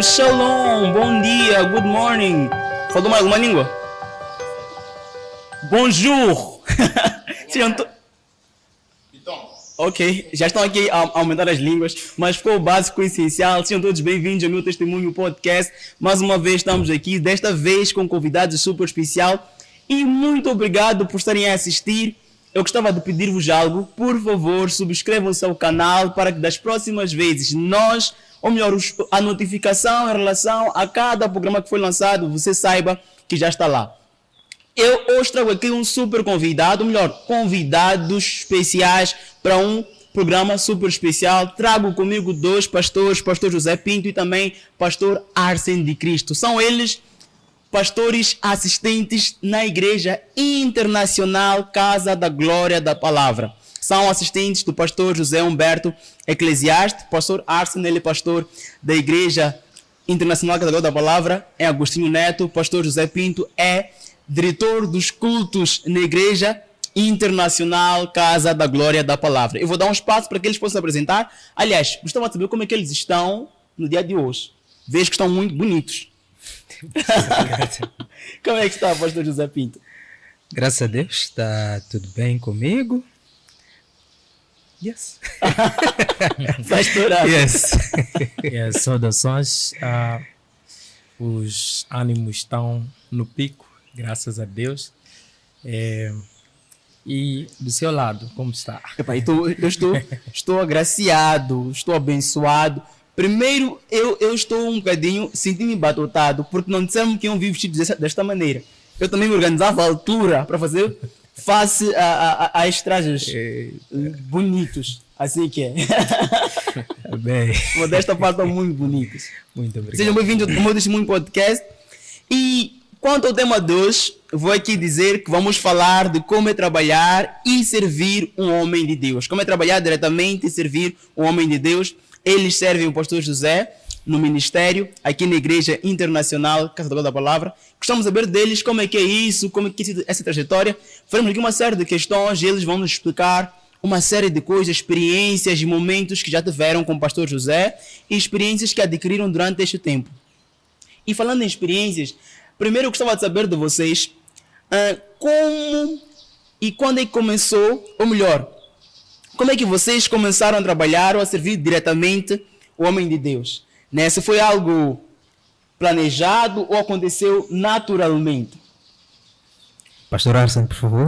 Shalom, bom dia, good morning. Falou mais alguma língua? Bonjour. Ok, já estão aqui a aumentar as línguas, mas ficou o básico e essencial. Sejam todos bem-vindos ao meu Testemunho Podcast. Mais uma vez estamos aqui, desta vez com convidados super especial. E muito obrigado por estarem a assistir. Eu gostava de pedir-vos algo. Por favor, subscrevam-se ao canal para que das próximas vezes a notificação em relação a cada programa que foi lançado, você saiba que já está lá. Eu hoje trago aqui um super convidado, convidados especiais para um programa super especial. Trago comigo dois pastores, pastor José Pinto e também pastor Arsene de Cristo. São eles pastores assistentes na Igreja Internacional Casa da Glória da Palavra. São assistentes do pastor José Humberto Eclesiastes, pastor Arsene, ele é pastor da Igreja Internacional Casa da Glória da Palavra, é Agostinho Neto. Pastor José Pinto é diretor dos cultos na Igreja Internacional Casa da Glória da Palavra. Eu vou dar um espaço para que eles possam se apresentar. Aliás, gostava de saber como é que eles estão no dia de hoje. Vejo que estão muito bonitos. Como é que está, pastor José Pinto? Graças a Deus, está tudo bem comigo. Yes. Pastor Yes. Yes. Saudações. Os ânimos estão no pico, graças a Deus. E do seu lado, como está? Eu estou agraciado, estou abençoado. Primeiro, eu estou um bocadinho sentindo-me batotado, porque não disseram que iam vir vestidos desta maneira. Eu também me organizava à altura para fazer face a estes trajes bonitos. Assim que é. Bem. Modesta parte estão muito bonitos. Muito obrigado. Sejam bem-vindos ao meu Testemunho Podcast. E quanto ao tema de hoje, vou aqui dizer que vamos falar de como é trabalhar e servir um homem de Deus. Como é trabalhar diretamente e servir um homem de Deus. Eles servem o pastor José no ministério, aqui na Igreja Internacional Casa da Glória da Palavra. Gostamos de saber deles como é que é isso, como é que é essa trajetória. Faremos aqui uma série de questões e eles vão nos explicar uma série de coisas, experiências e momentos que já tiveram com o pastor José e experiências que adquiriram durante este tempo. E falando em experiências, primeiro eu gostava de saber de vocês como e quando é que começou, ou melhor, como é que vocês começaram a trabalhar ou a servir diretamente o homem de Deus? Né? Se foi algo planejado ou aconteceu naturalmente? Pastor Arsene, por favor.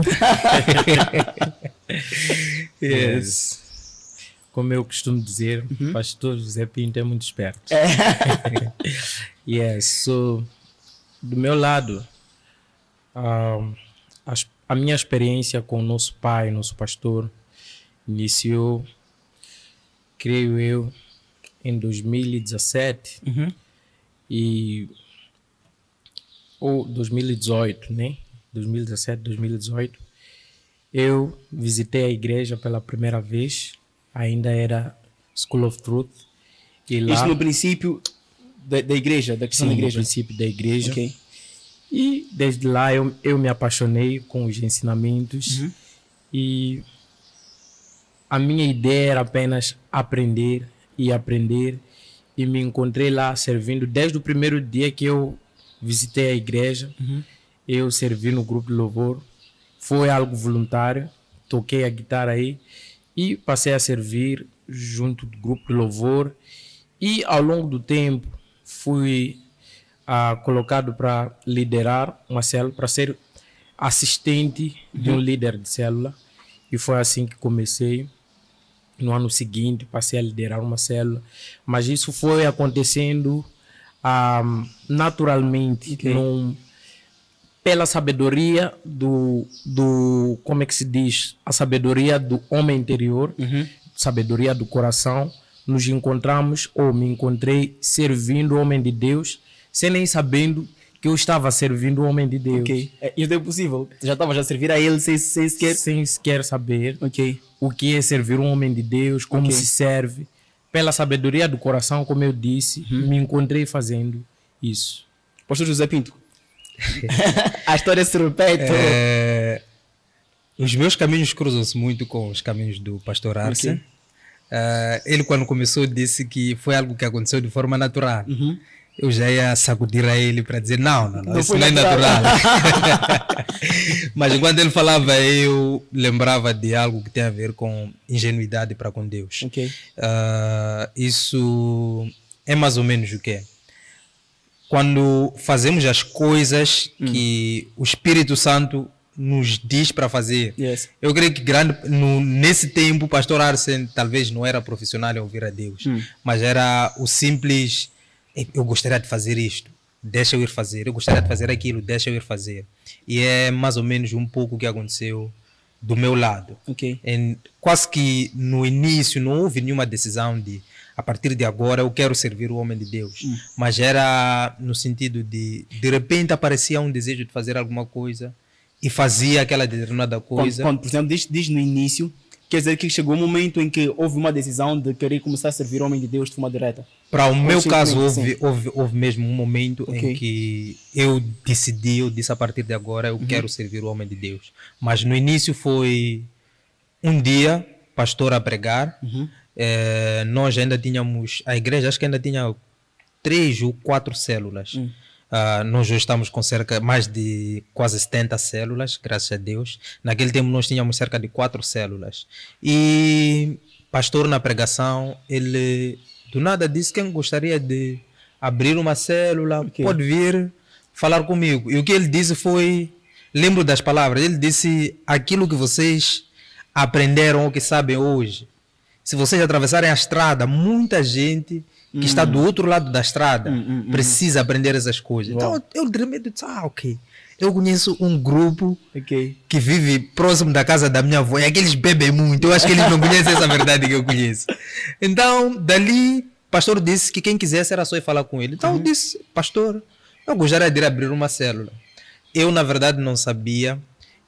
Yes. Como eu costumo dizer, pastor José Pinto é muito esperto. Do meu lado, a minha experiência com o nosso pai, nosso pastor, iniciou, creio eu, em 2017 ou 2018, né? 2017, 2018. Eu visitei a igreja pela primeira vez, ainda era School of Truth. E lá, isso no princípio da igreja, da questão da igreja? No princípio da igreja. Okay. E desde lá eu me apaixonei com os ensinamentos e a minha ideia era apenas aprender e me encontrei lá servindo desde o primeiro dia que eu visitei a igreja. Eu servi no grupo de louvor, foi algo voluntário, toquei a guitarra aí e passei a servir junto do grupo de louvor e ao longo do tempo fui colocado para liderar uma célula, para ser assistente de um líder de célula, e foi assim que comecei. No ano seguinte passei a liderar uma célula, mas isso foi acontecendo naturalmente, pela sabedoria como é que se diz, a sabedoria do homem interior, sabedoria do coração. Nos encontramos, ou me encontrei servindo o homem de Deus, sem nem sabendo que eu estava servindo o homem de Deus. Isso é possível? Já estava a servir a ele sem sequer saber o que é servir um homem de Deus, como se serve. Pela sabedoria do coração, como eu disse, me encontrei fazendo isso. Pastor José Pinto, a história se repete. Os meus caminhos cruzam-se muito com os caminhos do pastor Arsene. Ele, quando começou, disse que foi algo que aconteceu de forma natural. eu já ia sacudir a ele para dizer não, Não isso foi não é natural. natural. Mas enquanto ele falava, eu lembrava de algo que tem a ver com ingenuidade para com Deus. Ok. Isso é mais ou menos o que é. Quando fazemos as coisas que o Espírito Santo nos diz para fazer. Yes. Eu creio que nesse tempo o pastor Arsen talvez não era profissional em ouvir a Deus, mas era o simples, eu gostaria de fazer isto, deixa eu ir fazer, eu gostaria de fazer aquilo, deixa eu ir fazer. E é mais ou menos um pouco o que aconteceu do meu lado. Ok. Quase que no início não houve nenhuma decisão de a partir de agora eu quero servir o homem de Deus, mas era no sentido de repente aparecia um desejo de fazer alguma coisa e fazia aquela determinada coisa. Quando, por exemplo, diz no início, quer dizer que chegou um momento em que houve uma decisão de querer começar a servir o homem de Deus de forma direta. Para o meu caso, sim. houve mesmo um momento Ok. em que eu disse a partir de agora eu quero servir o homem de Deus. Mas no início foi um dia, pastor a pregar, nós ainda tínhamos, a igreja acho que ainda tinha 3 ou 4 células. Nós hoje estamos com mais de quase 70 células, graças a Deus. Naquele tempo nós tínhamos cerca de 4 células. E pastor na pregação, ele do nada disse quem gostaria de abrir uma célula, pode vir falar comigo. E o que ele disse foi, lembro das palavras, ele disse aquilo que vocês aprenderam ou que sabem hoje. Se vocês atravessarem a estrada, muita gente que está do outro lado da estrada precisa aprender essas coisas. Então eu de repente disse, ok. Eu conheço um grupo que vive próximo da casa da minha avó e aqueles bebem muito. Eu acho que eles não conhecem essa verdade que eu conheço. Então, dali, o pastor disse que quem quisesse era só ir falar com ele. Então eu disse, pastor, eu gostaria de ir abrir uma célula. Eu, na verdade, não sabia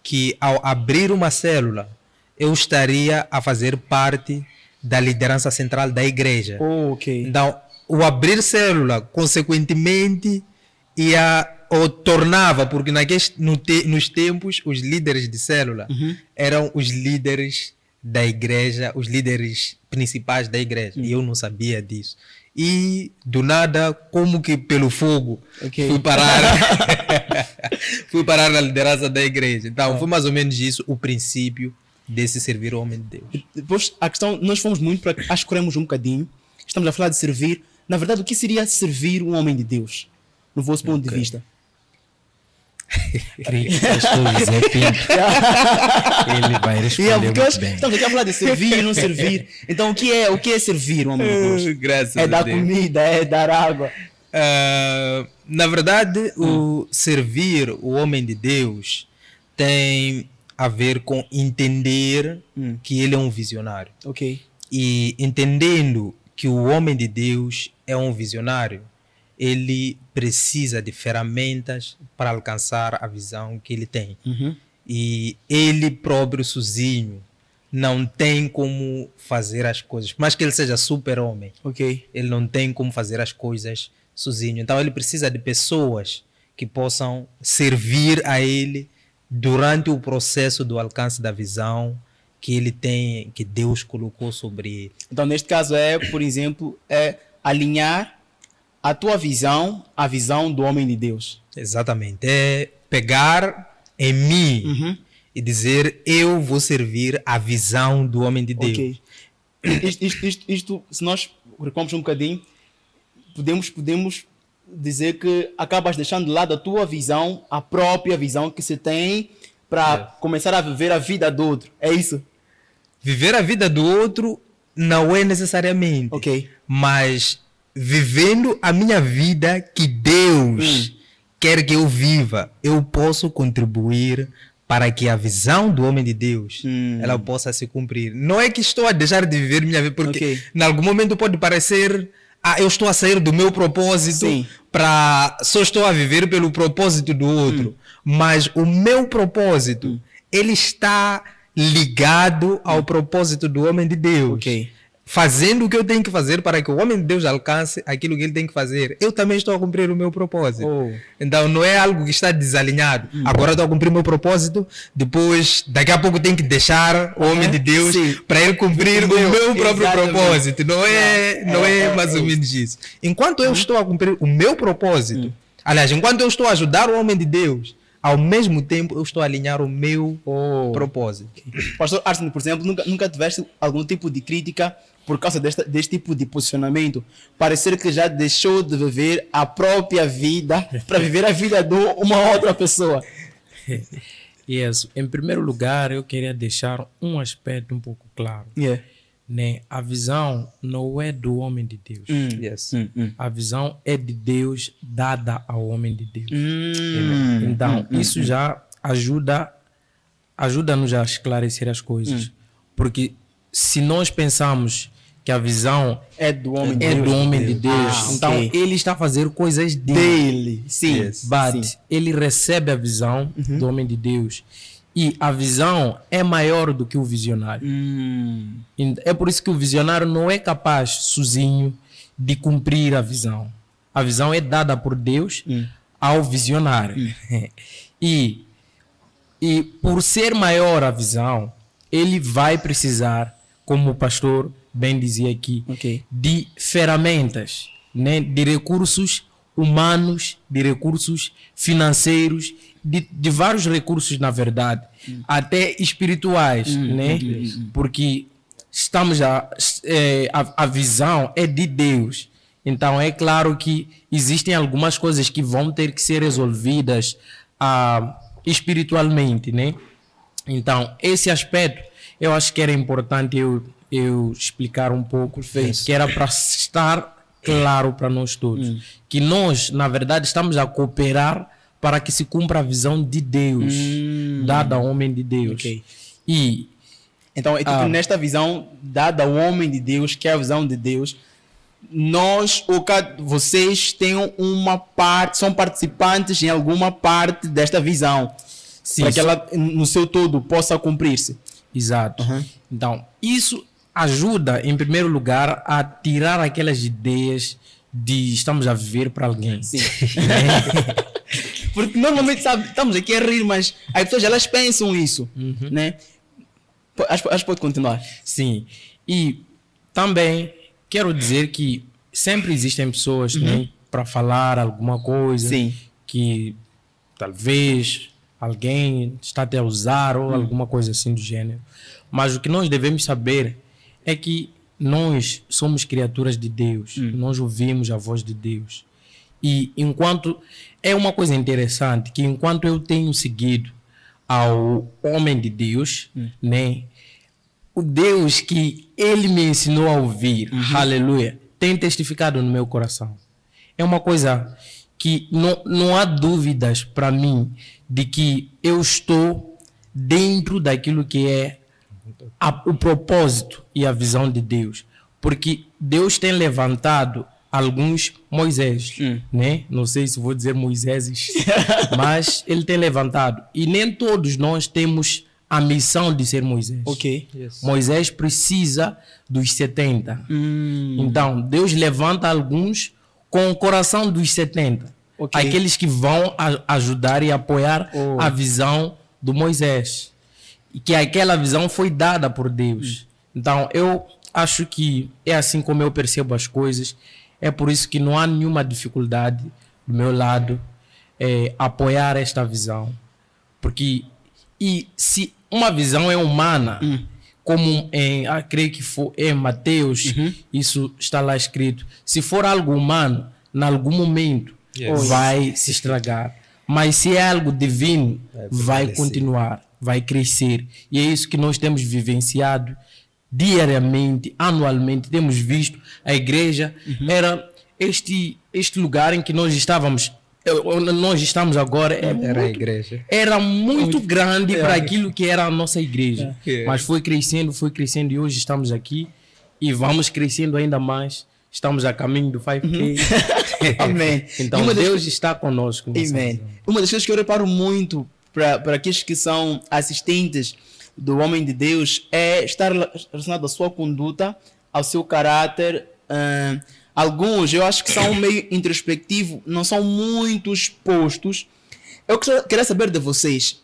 que ao abrir uma célula, eu estaria a fazer parte da liderança central da igreja. Então, o abrir célula, consequentemente, ou tornava, porque nos tempos, os líderes de célula eram os líderes da igreja, os líderes principais da igreja. E eu não sabia disso. E, do nada, como que pelo fogo, fui parar na liderança da igreja. Então, foi mais ou menos isso o princípio desse servir o homem de Deus. Depois, a questão, nós fomos muito para, acho que escorremos um bocadinho, estamos a falar de servir. Na verdade, o que seria servir um homem de Deus, no vosso ponto de vista? Creio que o José Pinto ele vai responder muito bem. Estamos aqui a falar de servir e não servir. Então, o que é servir um homem de Deus? Graças É a dar Deus. comida, é dar água. Na verdade, o servir o homem de Deus tem a ver com entender que ele é um visionário. Ok. E entendendo que o homem de Deus é um visionário, ele precisa de ferramentas para alcançar a visão que ele tem. E ele próprio sozinho não tem como fazer as coisas. Mas que ele seja super-homem, ele não tem como fazer as coisas sozinho. Então ele precisa de pessoas que possam servir a ele durante o processo do alcance da visão que ele tem, que Deus colocou sobre ele. Então, neste caso, por exemplo, alinhar a tua visão à visão do homem de Deus. Exatamente. É pegar em mim e dizer, eu vou servir a visão do homem de Deus. Ok. Isto, se nós recuamos um bocadinho, podemos dizer que acabas deixando de lado a tua visão, a própria visão que se tem para começar a viver a vida do outro. É isso? Viver a vida do outro não é necessariamente. Mas vivendo a minha vida que Deus quer que eu viva, eu posso contribuir para que a visão do homem de Deus ela possa se cumprir. Não é que estou a deixar de viver minha vida, porque em algum momento pode parecer eu estou a sair do meu propósito só estou a viver pelo propósito do outro. Mas o meu propósito, ele está ligado ao propósito do homem de Deus. fazendo o que eu tenho que fazer para que o homem de Deus alcance aquilo que ele tem que fazer, eu também estou a cumprir o meu propósito. Então não é algo que está desalinhado. Agora estou a cumprir o meu propósito, depois daqui a pouco tenho que deixar o homem de Deus para ele cumprir o meu próprio propósito. Não é mais ou menos isso. Enquanto eu estou a cumprir o meu propósito, aliás, enquanto eu estou a ajudar o homem de Deus, ao mesmo tempo eu estou a alinhar o meu propósito. Pastor Arsene, por exemplo, nunca tiveste algum tipo de crítica por causa deste tipo de posicionamento? Parecer que já deixou de viver a própria vida para viver a vida de uma outra pessoa. Isso. Em primeiro lugar, eu queria deixar um aspecto um pouco claro. Né? A visão não é do homem de Deus. A visão é de Deus dada ao homem de Deus. Então, isso já ajuda-nos a esclarecer as coisas. Porque se nós pensamos que a visão é do homem de Deus, então ele está a fazer coisas dele. Sim. But ele recebe a visão do homem de Deus. E a visão é maior do que o visionário. É por isso que o visionário não é capaz, sozinho, de cumprir a visão. A visão é dada por Deus ao visionário. E por ser maior a visão, ele vai precisar, como o pastor bem dizia aqui, de ferramentas, né? De recursos humanos, de recursos financeiros, de vários recursos, na verdade, até espirituais, né? Porque a visão é de Deus. Então é claro que existem algumas coisas que vão ter que ser resolvidas espiritualmente, né? Então esse aspecto eu acho que era importante eu explicar um pouco, que era para estar claro para nós todos, que nós, na verdade, estamos a cooperar para que se cumpra a visão de Deus, dada ao homem de Deus. E então, nesta visão dada ao homem de Deus, que é a visão de Deus, vocês têm uma parte, são participantes em alguma parte desta visão, para que ela, no seu todo, possa cumprir-se. Exato. Então, isso ajuda, em primeiro lugar, a tirar aquelas ideias de estamos a viver para alguém. Porque normalmente, sabe, estamos aqui a rir, mas as pessoas elas pensam isso, né? Acho que pode continuar. Sim. E também quero dizer que sempre existem pessoas, né, para falar alguma coisa que talvez alguém está até a usar ou alguma coisa assim do gênero. Mas o que nós devemos saber é que nós somos criaturas de Deus. Nós ouvimos a voz de Deus. E enquanto... É uma coisa interessante que enquanto eu tenho seguido ao homem de Deus, né, o Deus que ele me ensinou a ouvir, aleluia, tem testificado no meu coração. É uma coisa que não há dúvidas para mim de que eu estou dentro daquilo que é o propósito e a visão de Deus. Porque Deus tem levantado alguns Moisés, né? Não sei se vou dizer Moiséses, mas ele tem levantado. E nem todos nós temos a missão de ser Moisés. Moisés precisa dos 70. Então, Deus levanta alguns com o coração dos 70. Aqueles que vão ajudar e apoiar a visão do Moisés. E que aquela visão foi dada por Deus. Então, eu acho que é assim como eu percebo as coisas. É por isso que não há nenhuma dificuldade do meu lado apoiar esta visão. Porque, e se uma visão é humana, como creio que em Mateus, isso está lá escrito, se for algo humano, em algum momento vai se estragar. Mas se é algo divino, vai continuar, vai crescer. E é isso que nós temos vivenciado diariamente, anualmente. Temos visto a igreja, era este lugar em que nós estávamos, nós estamos agora, era muito grande para aquilo que era a nossa igreja. Mas foi crescendo e hoje estamos aqui e vamos crescendo ainda mais. Estamos a caminho do 5K. Amém. Então Deus está conosco. Amém. Uma das coisas que eu reparo muito para aqueles que são assistentes do homem de Deus é estar relacionado à sua conduta ao seu caráter. Alguns eu acho que são meio introspectivos, não são muito expostos. Eu queria saber de vocês,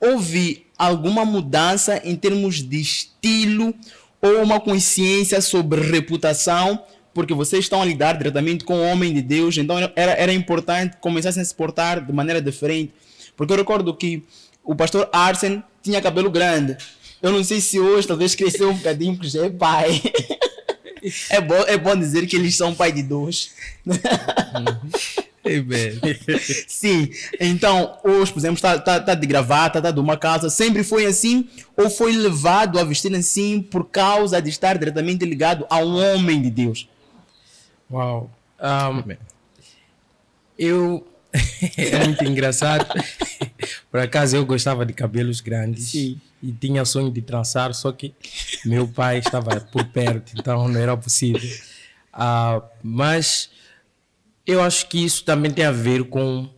houve alguma mudança em termos de estilo ou uma consciência sobre reputação? Porque vocês estão a lidar diretamente com o homem de Deus, então era importante começassem a se portar de maneira diferente. Porque eu recordo que o pastor Arsen tinha cabelo grande. Eu não sei se hoje talvez cresceu um bocadinho, porque já é pai. É bom dizer que eles são pai de dois. Sim, então hoje, por exemplo, está de gravata, está de uma calça. Sempre foi assim? Ou foi levado a vestir assim por causa de estar diretamente ligado a um homem de Deus? Uau. É muito engraçado. Por acaso eu gostava de cabelos grandes. Sim. E tinha sonho de trançar, só que meu pai estava por perto, então não era possível. Mas eu acho que isso também tem a ver com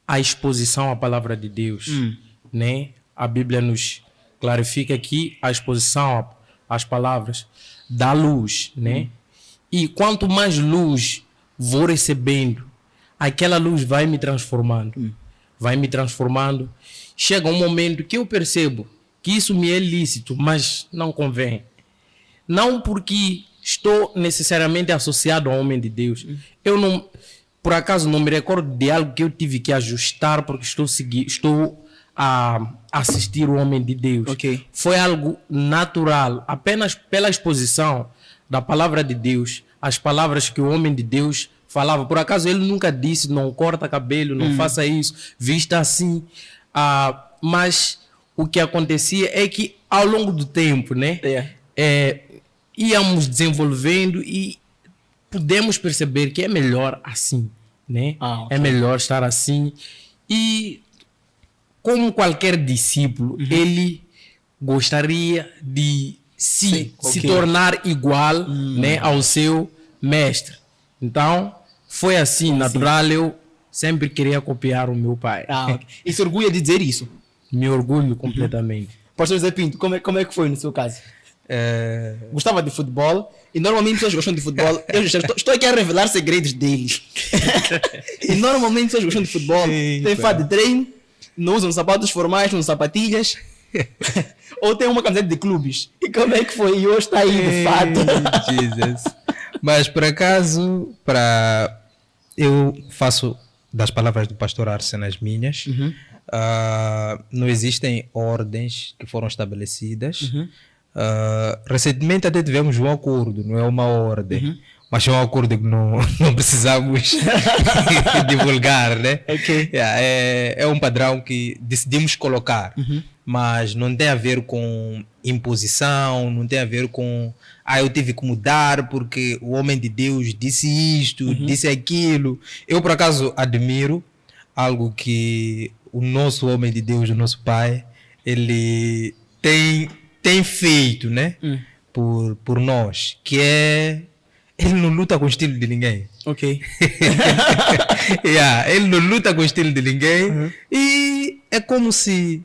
a exposição à palavra de Deus, né? A Bíblia nos clarifica que a exposição às palavras dá luz, né? E quanto mais luz vou recebendo, aquela luz vai me transformando. Vai me transformando. Chega um momento que eu percebo que isso me é lícito, mas não convém. Não porque estou necessariamente associado ao homem de Deus. Eu não, por acaso, não me recordo de algo que eu tive que ajustar porque estou a assistir o homem de Deus. Okay. Foi algo natural, apenas pela exposição da palavra de Deus, as palavras que o homem de Deus falava. Por acaso ele nunca disse, não corta cabelo, não faça isso, vista assim. Mas o que acontecia é que ao longo do tempo, né, íamos desenvolvendo e pudemos perceber que é melhor assim, né? Okay. É melhor estar assim. E como qualquer discípulo, ele gostaria de se tornar igual, né, ao seu mestre. Então, foi assim, natural. Eu sempre queria copiar o meu pai. Okay. E se orgulha de dizer isso? Me orgulho completamente. Pastor José Pinto, como é que foi no seu caso? Gostava de futebol e normalmente pessoas gostam de futebol. Eu já estou aqui a revelar segredos deles. E normalmente pessoas gostam de futebol. Tem fato de treino, não usam sapatos formais, usam sapatilhas. Ou tem uma camiseta de clubes. E como é que foi? E hoje está aí de fato. Jesus. Mas por acaso, eu faço das palavras do pastor Arsen as minhas. Não existem ordens que foram estabelecidas. Recentemente até tivemos um acordo, não é uma ordem, mas é um acordo que não precisamos divulgar, né? Okay. É um padrão que decidimos colocar, mas não tem a ver com imposição, não tem a ver com eu tive que mudar porque o homem de Deus disse isto, disse aquilo. Eu por acaso admiro algo que o nosso homem de Deus, o nosso pai, ele tem feito, né? Por nós, que é ele não luta com o estilo de ninguém. Ok. Ele não luta com o estilo de ninguém e é como se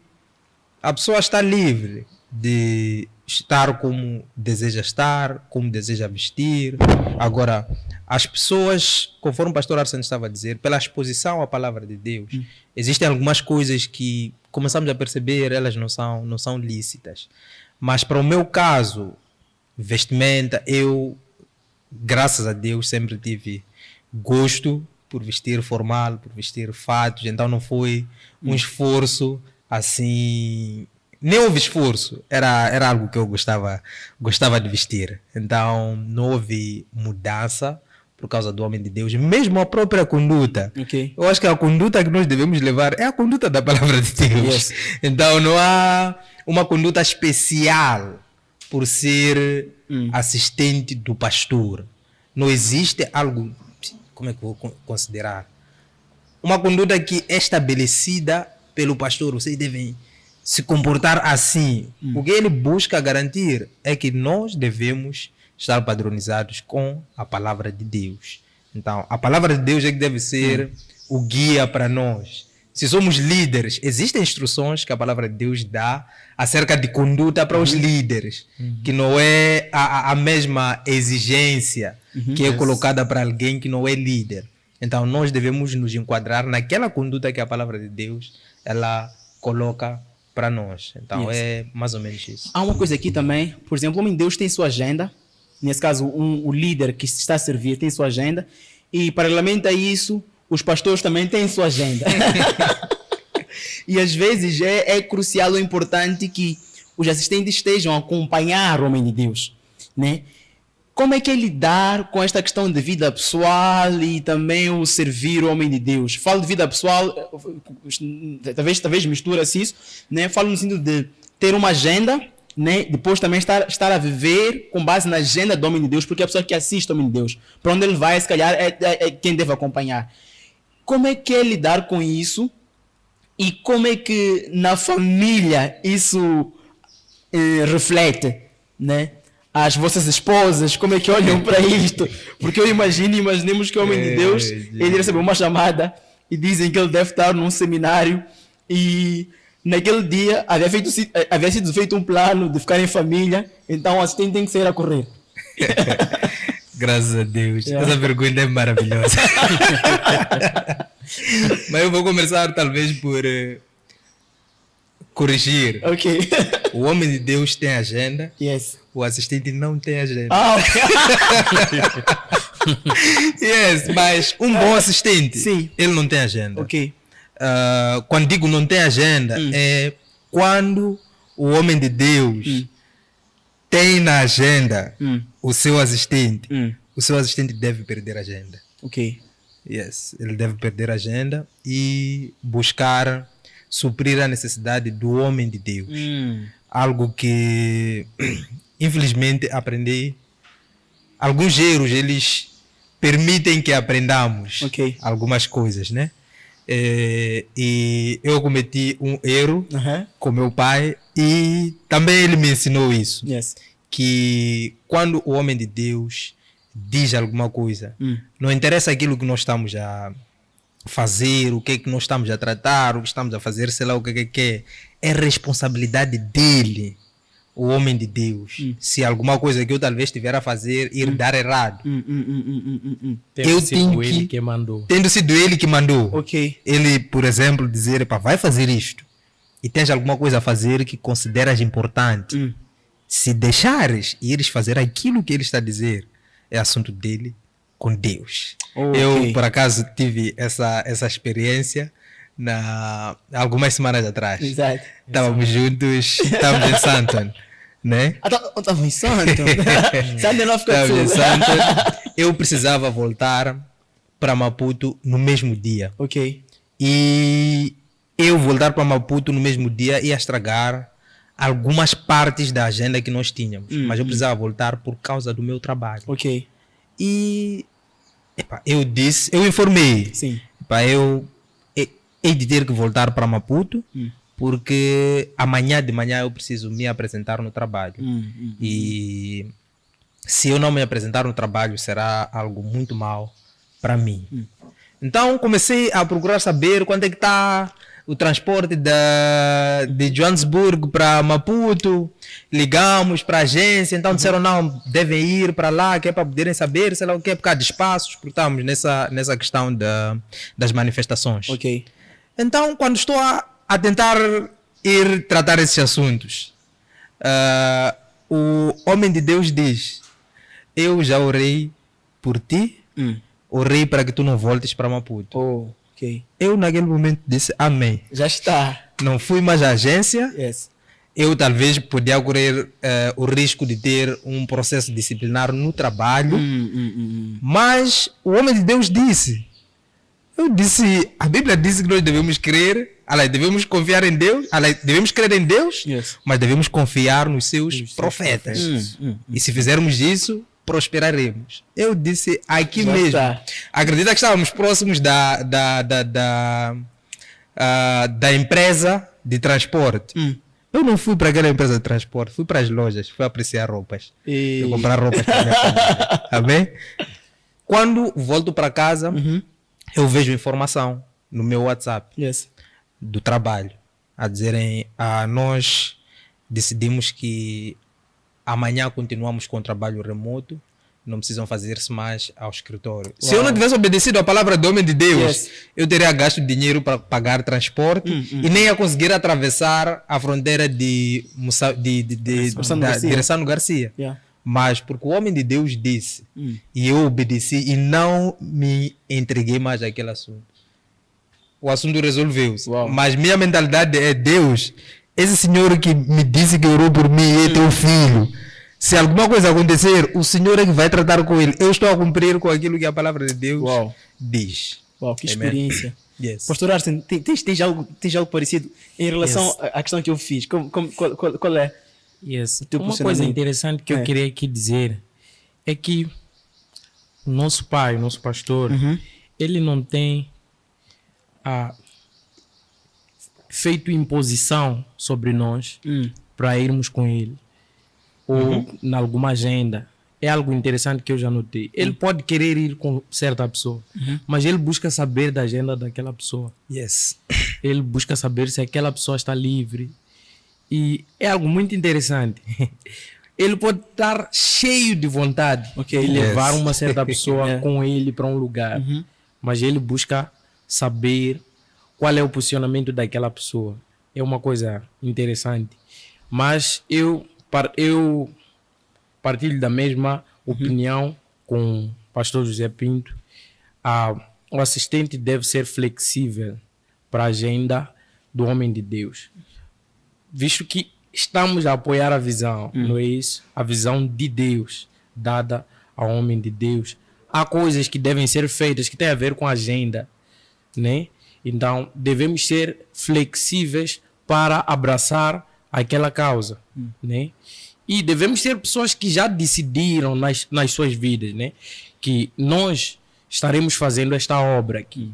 a pessoa está livre de estar como deseja estar, como deseja vestir. Agora, as pessoas, conforme o pastor Arsen estava a dizer, pela exposição à palavra de Deus, existem algumas coisas que começamos a perceber, elas não são lícitas. Mas para o meu caso, vestimenta, eu, graças a Deus, sempre tive gosto por vestir formal, por vestir fatos, então não foi um esforço assim, nem houve esforço, era algo que eu gostava de vestir. Então não houve mudança por causa do homem de Deus, mesmo a própria conduta. Okay. Eu acho que a conduta que nós devemos levar é a conduta da palavra de Deus. Yes. Então não há uma conduta especial por ser assistente do pastor. Não existe algo, como é que eu vou considerar? Uma conduta que é estabelecida pelo pastor. Vocês devem se comportar assim. O que ele busca garantir é que nós devemos estar padronizados com a palavra de Deus. Então, a palavra de Deus é que deve ser o guia para nós. se somos líderes, existem instruções que a palavra de Deus dá acerca de conduta para os líderes, que não é a mesma exigência que é colocada para alguém que não é líder. Então nós devemos nos enquadrar naquela conduta que a palavra de Deus ela coloca para nós. Então é mais ou menos isso. Há uma coisa aqui também, por exemplo, o homem de Deus tem sua agenda, nesse caso o líder que está a servir tem sua agenda, e paralelamente a isso, os pastores também têm sua agenda. E às vezes é crucial ou importante que os assistentes estejam a acompanhar o homem de Deus, né? Como é que é lidar com esta questão de vida pessoal e também o servir o homem de Deus? Falo de vida pessoal, talvez mistura-se isso, né? Falo no sentido de ter uma agenda, né? Depois também estar a viver com base na agenda do homem de Deus, porque a pessoa que assiste ao homem de Deus, para onde ele vai, se calhar, é quem deve acompanhar. Como é que é lidar com isso? E como é que na família isso reflete, né? As vossas esposas, como é que olham para isto? Porque imaginemos que o homem de Deus, ele recebeu uma chamada e dizem que ele deve estar num seminário e naquele dia havia sido feito um plano de ficar em família, então o assistente tem que sair a correr. Graças a Deus. Essa pergunta é maravilhosa. Mas eu vou começar talvez por corrigir. Ok. O homem de Deus tem agenda. Yes. O assistente não tem agenda. Ok. Yes, mas um bom assistente, Sim. ele não tem agenda. Ok. Quando digo não tem agenda, é quando o homem de Deus tem na agenda o seu assistente. O seu assistente deve perder a agenda. Ok. Yes, ele deve perder a agenda e buscar suprir a necessidade do homem de Deus. Algo que, infelizmente, aprendi. Alguns erros, eles permitem que aprendamos algumas coisas, né? E eu cometi um erro com meu pai e também ele me ensinou isso. Yes. Que quando o homem de Deus diz alguma coisa, não interessa aquilo que nós estamos a fazer, o que é que nós estamos a tratar, o que estamos a fazer, sei lá o que é responsabilidade dele, o homem de Deus. Se alguma coisa que eu talvez estiver a fazer ir dar errado, eu tenho ele que mandou. Tendo sido ele que mandou, Ele, por exemplo, dizer, vai fazer isto, e tens alguma coisa a fazer que consideras importante, se deixares e ires fazer aquilo que ele está a dizer, é assunto dele com Deus. Eu, por acaso, tive essa experiência algumas semanas atrás. Exato. Estávamos juntos, estávamos em Santon, né? Estava em Santon. Santon não fica Estávamos em tudo. Santon. Eu precisava voltar para Maputo no mesmo dia. Ok. E eu voltar para Maputo no mesmo dia ia estragar algumas partes da agenda que nós tínhamos. Mas eu precisava voltar por causa do meu trabalho. Ok. E eu informei. Sim. Eu hei de ter que voltar para Maputo, porque amanhã de manhã eu preciso me apresentar no trabalho. E se eu não me apresentar no trabalho, será algo muito mal para mim. Então comecei a procurar saber quanto é que está o transporte de Johannesburgo para Maputo. Ligamos para a agência, então disseram não, devem ir para lá, que é para poderem saber, sei lá o que, por causa de espaços, porque estamos nessa questão das manifestações. Ok. Então, quando estou a tentar ir tratar esses assuntos, o homem de Deus diz, eu já orei por ti, orei para que tu não voltes para Maputo. Ok. Eu naquele momento disse amém. Já está. Não fui mais à agência. Yes. Eu talvez podia correr o risco de ter um processo disciplinar no trabalho. Mas o homem de Deus disse. Eu disse, a Bíblia diz que nós devemos crer, devemos confiar em Deus, devemos crer em Deus, mas devemos confiar nos seus profetas. E se fizermos isso, prosperaremos. Eu disse aqui Já mesmo. está. Acredita que estávamos próximos da empresa de transporte. Eu não fui para aquela empresa de transporte, fui para as lojas, fui apreciar roupas. Fui comprar roupas para minha família. Tá bem? Quando volto para casa, eu vejo informação no meu WhatsApp. Yes. do trabalho, a dizerem, nós decidimos que amanhã continuamos com o trabalho remoto, não precisam fazer-se mais ao escritório. Se eu não tivesse obedecido à palavra do homem de Deus, eu teria gasto dinheiro para pagar transporte e nem ia conseguir atravessar a fronteira de Direção Garcia. Yeah. Mas porque o homem de Deus disse e eu obedeci e não me entreguei mais àquele assunto, o assunto resolveu-se. Mas minha mentalidade é: Deus, esse senhor que me disse que orou por mim é teu filho. Se alguma coisa acontecer, o Senhor é que vai tratar com ele. Eu estou a cumprir com aquilo que a palavra de Deus diz. Uau, que experiência. Yes. Pastor Arsene, tens algo parecido em relação à questão que eu fiz? Qual é? Yes. Teu Uma coisa posicionamento? interessante que eu queria aqui dizer é que o nosso pai, o nosso pastor, ele não tem feito imposição sobre nós para irmos com ele ou em alguma agenda. É algo interessante que eu já notei. Ele pode querer ir com certa pessoa, mas ele busca saber da agenda daquela pessoa. Yes. Ele busca saber se aquela pessoa está livre. E é algo muito interessante. Ele pode estar cheio de vontade de levar uma certa pessoa com ele para um lugar, mas ele busca saber qual é o posicionamento daquela pessoa. É uma coisa interessante. Mas eu partilho da mesma opinião com o pastor José Pinto. O assistente deve ser flexível para a agenda do homem de Deus, visto que estamos a apoiar a visão, não é isso? A visão de Deus dada ao homem de Deus. Há coisas que devem ser feitas que têm a ver com a agenda, né? Então devemos ser flexíveis para abraçar aquela causa, né? E devemos ser pessoas que já decidiram nas suas vidas, né, que nós estaremos fazendo esta obra aqui.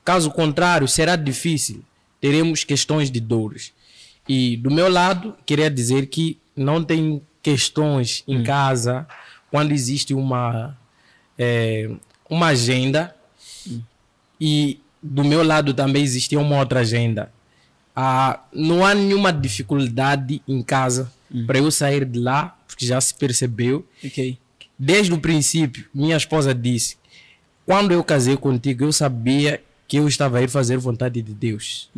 Caso contrário, será difícil. Teremos questões de dores. E do meu lado, queria dizer que não tem questões em casa quando existe uma agenda. E do meu lado também existia uma outra agenda. Não há nenhuma dificuldade em casa para eu sair de lá, porque já se percebeu. Desde o princípio, minha esposa disse: quando eu casei contigo, eu sabia que eu estava a ir fazer vontade de Deus.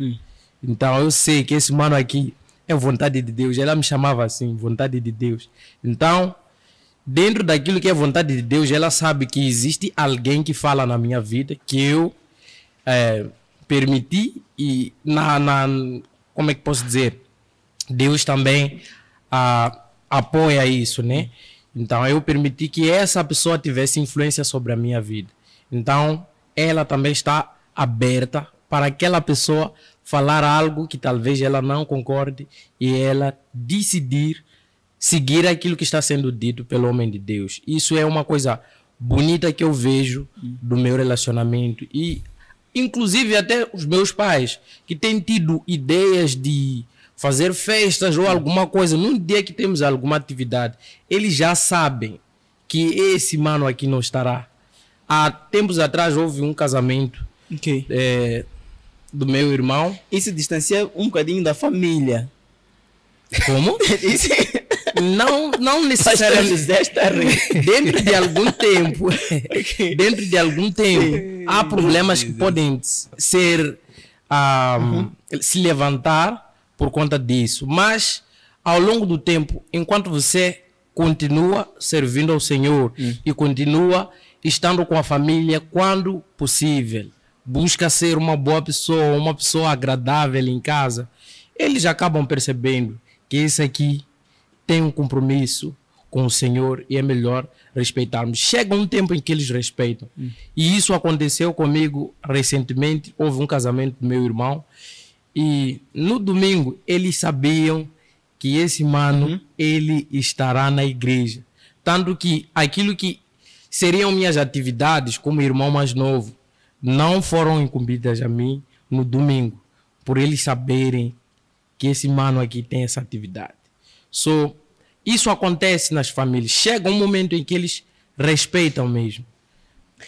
Então eu sei que esse mano aqui é vontade de Deus. Ela me chamava assim, vontade de Deus. Então, dentro daquilo que é vontade de Deus, ela sabe que existe alguém que fala na minha vida, que eu permiti, e como é que posso dizer? Deus também apoia isso, né? Então eu permiti que essa pessoa tivesse influência sobre a minha vida. Então ela também está aberta para aquela pessoa falar algo que talvez ela não concorde e ela decidir seguir aquilo que está sendo dito pelo homem de Deus. Isso é uma coisa bonita que eu vejo do meu relacionamento. E inclusive até os meus pais, que têm tido ideias de fazer festas ou alguma coisa, num dia que temos alguma atividade, eles já sabem que esse mano aqui não estará. Há tempos atrás houve um casamento do meu irmão. Isso distancia um bocadinho da família. Como? Não necessariamente. Dentro de algum tempo, há problemas que podem ser se levantar por conta disso. Mas ao longo do tempo, enquanto você continua servindo ao Senhor e continua estando com a família quando possível, busca ser uma boa pessoa, uma pessoa agradável em casa, eles acabam percebendo que esse aqui tem um compromisso com o Senhor e é melhor respeitarmos. Chega um tempo em que eles respeitam. E isso aconteceu comigo recentemente. Houve um casamento do meu irmão e no domingo eles sabiam que esse mano ele estará na igreja. Tanto que aquilo que seriam minhas atividades como irmão mais novo não foram incumbidas a mim no domingo, por eles saberem que esse mano aqui tem essa atividade. Isso acontece nas famílias. Chega um momento em que eles respeitam mesmo.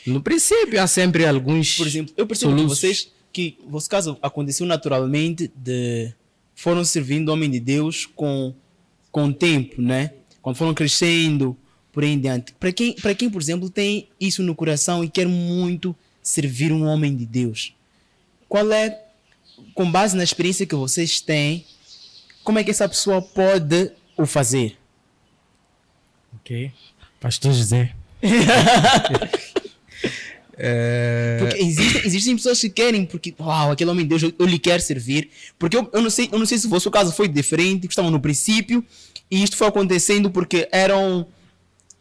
No princípio há sempre alguns... Por exemplo, eu percebo que vocês que o vosso caso aconteceu naturalmente foram servindo o homem de Deus com o tempo, né? Quando foram crescendo, por aí em diante. Para quem, por exemplo, tem isso no coração e quer muito servir um homem de Deus, qual é, com base na experiência que vocês têm, como é que essa pessoa pode o fazer? Ok. Pastor José. Porque existem pessoas que querem, porque aquele homem de Deus, eu lhe quero servir. Porque eu não sei se o vosso caso foi diferente, que estavam no princípio, e isto foi acontecendo porque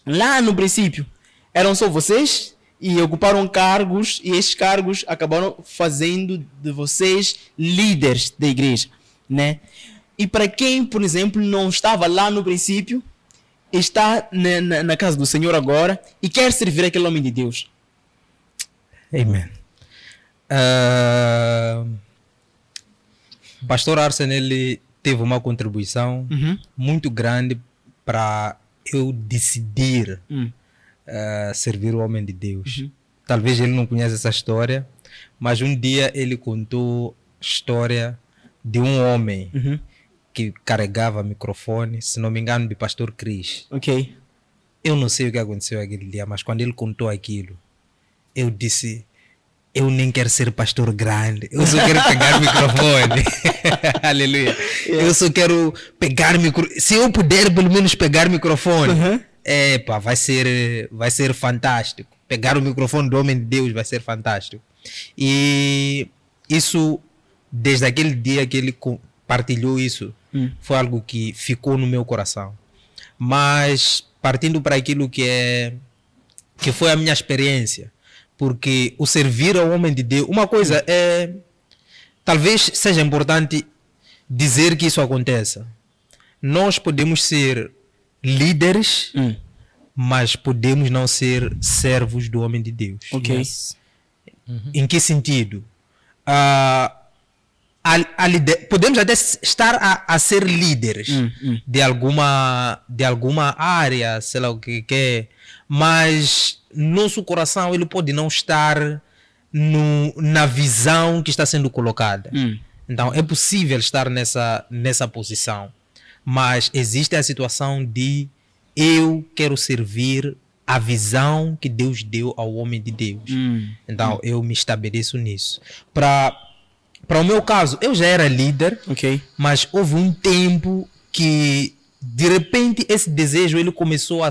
lá no princípio, eram só vocês e ocuparam cargos, e esses cargos acabaram fazendo de vocês líderes da igreja, né? E para quem, por exemplo, não estava lá no princípio, está na casa do Senhor agora e quer servir aquele homem de Deus. Amen. Pastor Arsen, ele teve uma contribuição muito grande para eu decidir servir o homem de Deus. Talvez ele não conheça essa história, mas um dia ele contou a história de um homem que carregava microfone, se não me engano, de Pastor Cris. Ok. Eu não sei o que aconteceu aquele dia, mas quando ele contou aquilo, eu disse: eu nem quero ser pastor grande, eu só quero pegar o microfone. Aleluia. Eu só quero pegar microfone. Se eu puder pelo menos pegar o microfone, vai ser fantástico. Pegar o microfone do homem de Deus vai ser fantástico. E isso, desde aquele dia que ele partilhou isso, foi algo que ficou no meu coração. Mas partindo para aquilo que foi a minha experiência, porque o servir ao homem de Deus, uma coisa talvez seja importante dizer que isso aconteça. Nós podemos ser líderes, mas podemos não ser servos do homem de Deus. Ok. Yes. Em que sentido? Podemos até estar a ser líderes de alguma área, sei lá o que é, mas nosso coração ele pode não estar na visão que está sendo colocada. Então é possível estar nessa posição, mas existe a situação de eu quero servir a visão que Deus deu ao homem de Deus. Então eu me estabeleço nisso. Para o meu caso, eu já era líder, mas houve um tempo que de repente esse desejo ele começou a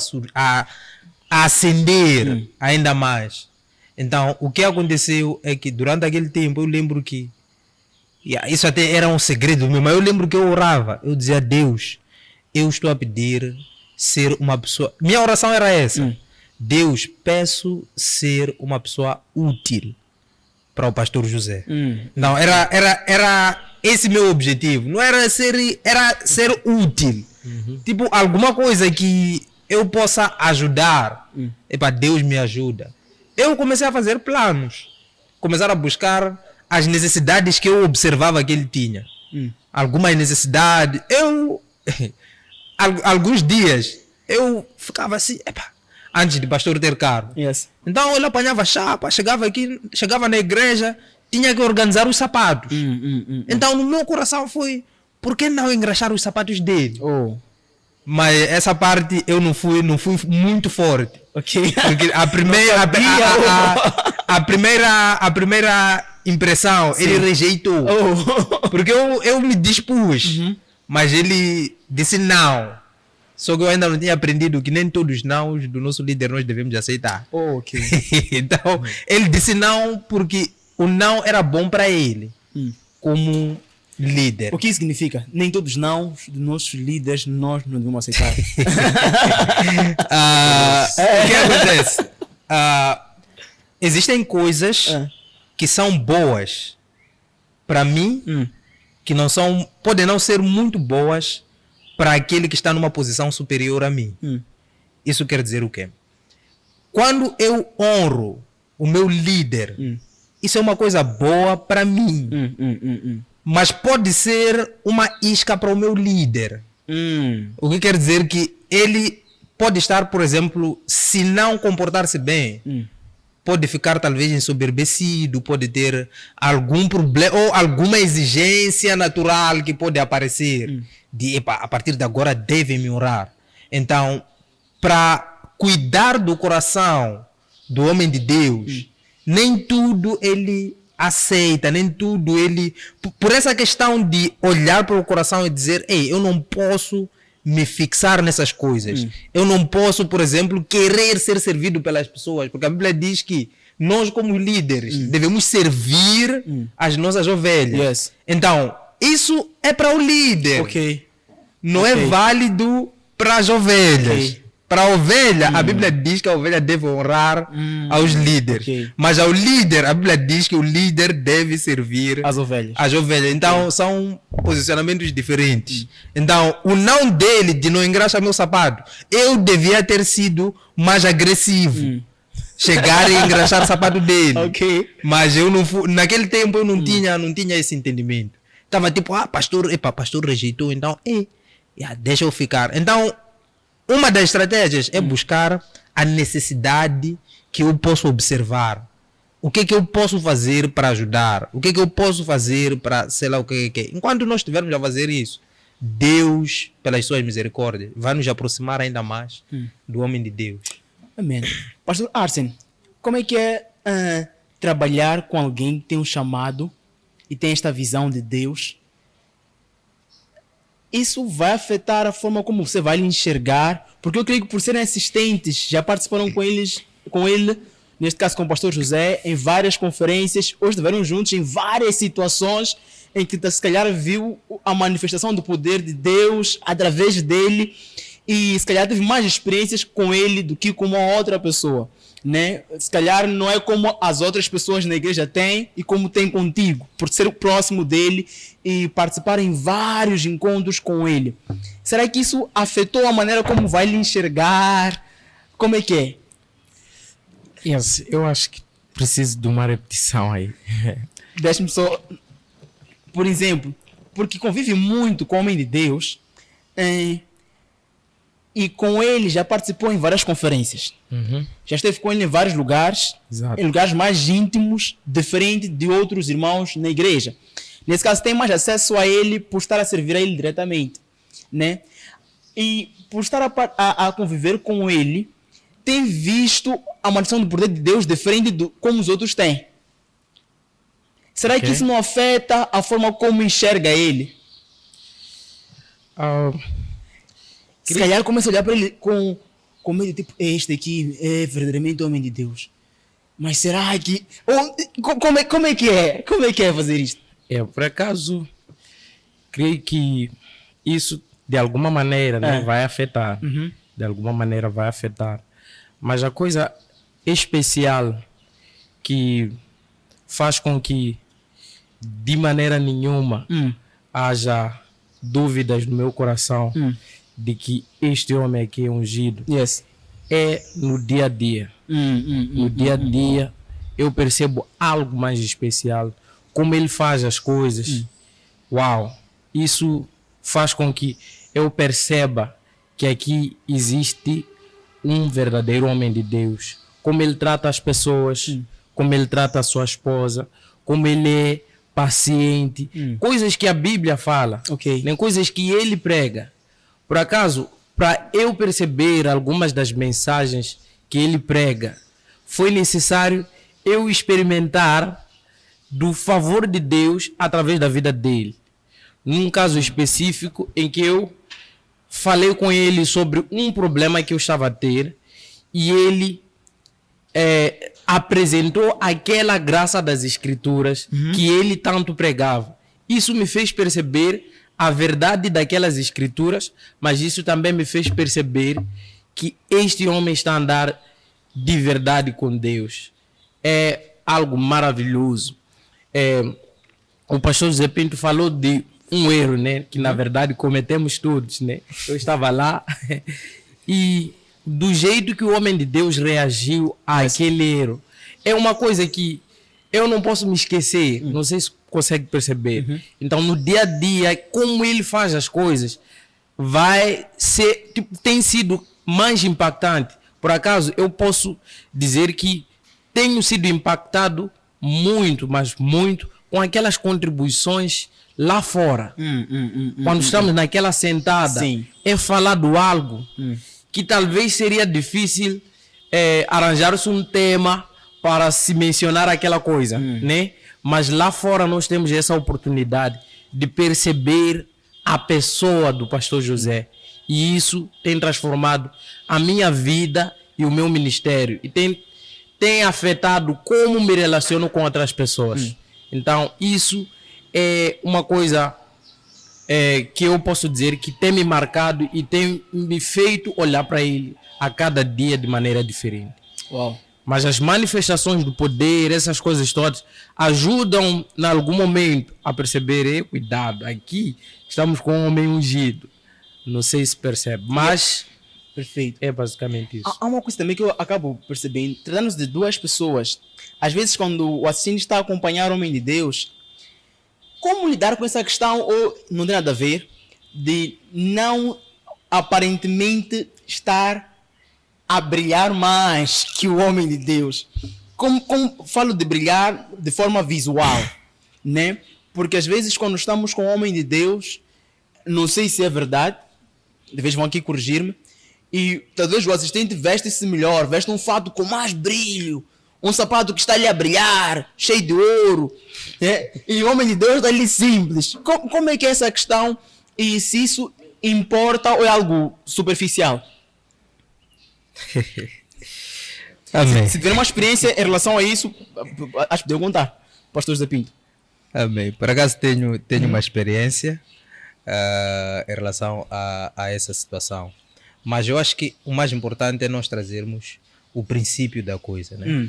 acender ainda mais. Então o que aconteceu é que durante aquele tempo eu lembro que isso até era um segredo meu, mas eu lembro que eu orava, eu dizia: Deus, eu estou a pedir ser uma pessoa, minha oração era essa: Deus, peço ser uma pessoa útil para o pastor José. Não, era esse meu objetivo. Não era ser útil. Tipo, alguma coisa que eu possa ajudar. Deus me ajuda. Eu comecei a fazer planos. Começar a buscar as necessidades que eu observava que ele tinha. Algumas necessidades. Alguns dias, eu ficava assim, antes de pastor ter carro. Então ele apanhava chapa, chegava na igreja, tinha que organizar os sapatos. Então no meu coração foi: por que não engraxar os sapatos dele? Mas essa parte eu não fui muito forte. Porque a primeira impressão ele rejeitou. Porque eu me dispus, mas ele disse não. Só que eu ainda não tinha aprendido que nem todos os não do nosso líder nós devemos aceitar. Então, ele disse não porque o não era bom para ele, como líder. O que significa? Nem todos os não dos nossos líderes nós não devemos aceitar. O que acontece? Existem coisas que são boas para mim, que podem não ser muito boas para aquele que está numa posição superior a mim. Isso quer dizer o quê? Quando eu honro o meu líder, isso é uma coisa boa para mim. Mas pode ser uma isca para o meu líder. O que quer dizer que ele pode estar, por exemplo, se não comportar-se bem, pode ficar talvez ensoberbecido, pode ter algum problema ou alguma exigência natural que pode aparecer. De, epa, a partir de agora deve me orar. Então, para cuidar do coração do homem de Deus, nem tudo ele aceita, nem tudo ele... Por essa questão de olhar para o coração e dizer, ei, eu não posso me fixar nessas coisas. Eu não posso, por exemplo, querer ser servido pelas pessoas, porque a Bíblia diz que nós, como líderes, devemos servir as nossas ovelhas. Yes. Então, isso é para o líder. Ok. Não é válido para as ovelhas. Ok. Para a ovelha, a Bíblia diz que a ovelha deve honrar aos líderes. Ok. Mas ao líder, a Bíblia diz que o líder deve servir As ovelhas. as ovelhas. Então, são posicionamentos diferentes. Então, o não dele, de não engraxar meu sapato, eu devia ter sido mais agressivo. Chegar e engraxar o sapato dele. Ok. Mas eu não fui, naquele tempo eu não tinha esse entendimento. Estava tipo, pastor rejeitou, então, deixa eu ficar. Então, uma das estratégias é buscar a necessidade que eu posso observar. O que eu posso fazer para ajudar? O que eu posso fazer para, sei lá o que é. Enquanto nós estivermos a fazer isso, Deus, pelas suas misericórdias, vai nos aproximar ainda mais do homem de Deus. Amém. Pastor Arsen, como é que é trabalhar com alguém que tem um chamado e tem esta visão de Deus? Isso vai afetar a forma como você vai lhe enxergar, porque eu creio que por serem assistentes, já participaram com ele, neste caso com o pastor José, em várias conferências, hoje estiveram juntos em várias situações em que se calhar viu a manifestação do poder de Deus através dele e se calhar teve mais experiências com ele do que com uma outra pessoa, né? Se calhar não é como as outras pessoas na igreja têm e como tem contigo, por ser o próximo dele e participar em vários encontros com ele. Será que isso afetou a maneira como vai lhe enxergar? Como é que é? Yes, eu acho que preciso de uma repetição aí. Deixa-me só... Por exemplo, porque convive muito com o homem de Deus e com ele já participou em várias conferências. Já esteve com ele em vários lugares, Exato. em lugares mais íntimos, diferente de outros irmãos na igreja. Nesse caso, tem mais acesso a ele por estar a servir a ele diretamente, né? E por estar a conviver com ele, tem visto a manifestação do poder de Deus diferente do como os outros têm. Será que isso não afeta a forma como enxerga ele? Se calhar começa a olhar para ele com medo, tipo, este aqui é verdadeiramente homem de Deus. Mas será que... Como é que é? Como é que é fazer isto? Por acaso, creio que isso de alguma maneira vai afetar. De alguma maneira vai afetar. Mas a coisa especial que faz com que de maneira nenhuma haja dúvidas no meu coração de que este homem aqui é ungido é no dia a dia. No dia a dia eu percebo algo mais especial. Como ele faz as coisas. Uau! Isso faz com que eu perceba que aqui existe um verdadeiro homem de Deus. Como ele trata as pessoas, como ele trata a sua esposa, como ele é paciente. Coisas que a Bíblia fala, nem coisas que ele prega. Por acaso, para eu perceber algumas das mensagens que ele prega, foi necessário eu experimentar do favor de Deus através da vida dele. Num caso específico em que eu falei com ele sobre um problema que eu estava a ter e ele apresentou aquela graça das escrituras que ele tanto pregava. Isso me fez perceber a verdade daquelas escrituras, mas isso também me fez perceber que este homem está a andar de verdade com Deus. É algo maravilhoso. O pastor José Pinto falou de um erro, né, que na verdade cometemos todos, né? Eu estava lá e do jeito que o homem de Deus reagiu àquele erro é uma coisa que eu não posso me esquecer. Não sei se consegue perceber. Então, no dia a dia, como ele faz as coisas vai ser, tem sido mais impactante. Por acaso, eu posso dizer que tenho sido impactado muito, mas muito, com aquelas contribuições lá fora. Quando estamos naquela sentada, Sim. é falado algo que talvez seria difícil arranjar-se um tema para se mencionar aquela coisa, né? Mas lá fora nós temos essa oportunidade de perceber a pessoa do pastor José. E isso tem transformado a minha vida e o meu ministério. E tem afetado como me relaciono com outras pessoas. Então, isso é uma coisa que eu posso dizer que tem me marcado e tem me feito olhar para ele a cada dia de maneira diferente. Uau. Mas as manifestações do poder, essas coisas todas, ajudam em algum momento a perceber, cuidado, aqui estamos com um homem ungido. Não sei se percebe, mas Perfeito. é basicamente isso. Há uma coisa também que eu acabo percebendo, tratando-se de duas pessoas, às vezes quando o assistente está a acompanhar o homem de Deus, como lidar com essa questão, ou não tem nada a ver, de não aparentemente estar a brilhar mais que o homem de Deus? Como falo de brilhar de forma visual, né? Porque às vezes quando estamos com o homem de Deus, não sei se é verdade, de vez vão aqui corrigir-me, e talvez o assistente veste-se melhor, veste um fato com mais brilho, um sapato que está ali a brilhar, cheio de ouro, né? E o homem de Deus está ali simples. Como é que é essa questão e se isso importa ou é algo superficial? Amém. Se tiver uma experiência em relação a isso, acho que devo contar, pastor José Pinto. Amém. Por acaso tenho uma experiência em relação a essa situação. Mas eu acho que o mais importante é nós trazermos o princípio da coisa, né?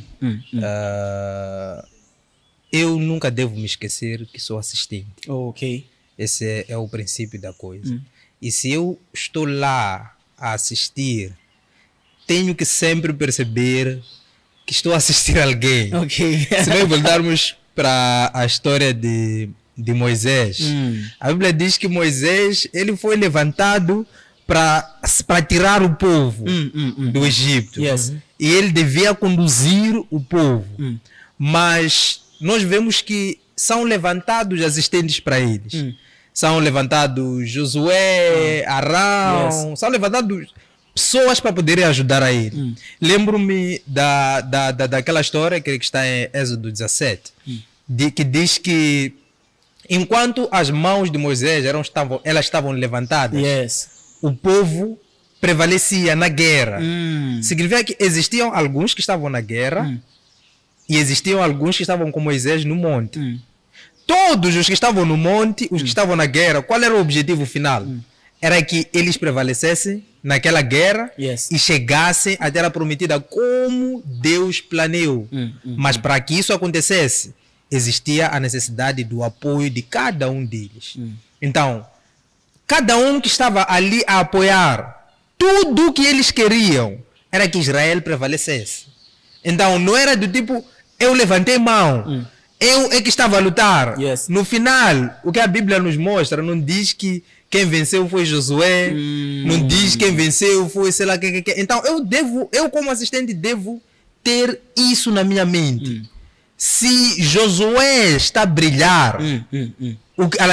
Eu nunca devo me esquecer que sou assistente. Ok. Esse é o princípio da coisa. E se eu estou lá a assistir, tenho que sempre perceber que estou a assistir alguém. Ok. Se nós voltarmos para a história de Moisés, a Bíblia diz que Moisés ele foi levantado para tirar o povo do Egito. Yes. E ele devia conduzir o povo. Mas nós vemos que são levantados assistentes para eles. São levantados Josué, Arão, são levantados pessoas para poderem ajudar a ele. Lembro-me daquela história que está em Êxodo 17, que diz que enquanto as mãos de Moisés elas estavam levantadas, Yes. o povo prevalecia na guerra. Significa que existiam alguns que estavam na guerra e existiam alguns que estavam com Moisés no monte. Todos os que estavam no monte, os que estavam na guerra, qual era o objetivo final? Era que eles prevalecessem naquela guerra e chegassem à terra prometida como Deus planeou. Mas para que isso acontecesse, existia a necessidade do apoio de cada um deles. Então, cada um que estava ali a apoiar, tudo o que eles queriam era que Israel prevalecesse. Então, não era do tipo, eu levantei mão, eu é que estava a lutar. Yes. No final, o que a Bíblia nos mostra, não diz que quem venceu foi Josué, não diz quem venceu foi sei lá que. Então, eu como assistente devo ter isso na minha mente. Se Josué está a brilhar,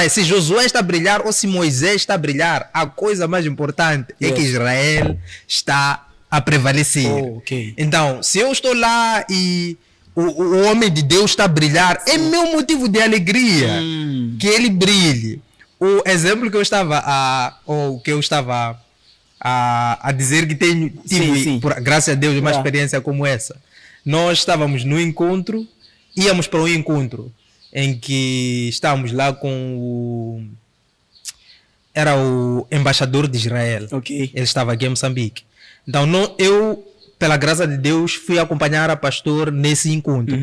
se Josué está a brilhar ou se Moisés está a brilhar, a coisa mais importante é que Israel está a prevalecer. Então, se eu estou lá e o homem de Deus está a brilhar, é meu motivo de alegria que ele brilhe. O exemplo que eu estava a dizer que tive, por graças a Deus, uma experiência como essa. Nós estávamos no encontro, íamos para um encontro em que estávamos lá com era o embaixador de Israel. Ele estava aqui em Moçambique. Então, eu, pela graça de Deus, fui acompanhar a pastor nesse encontro.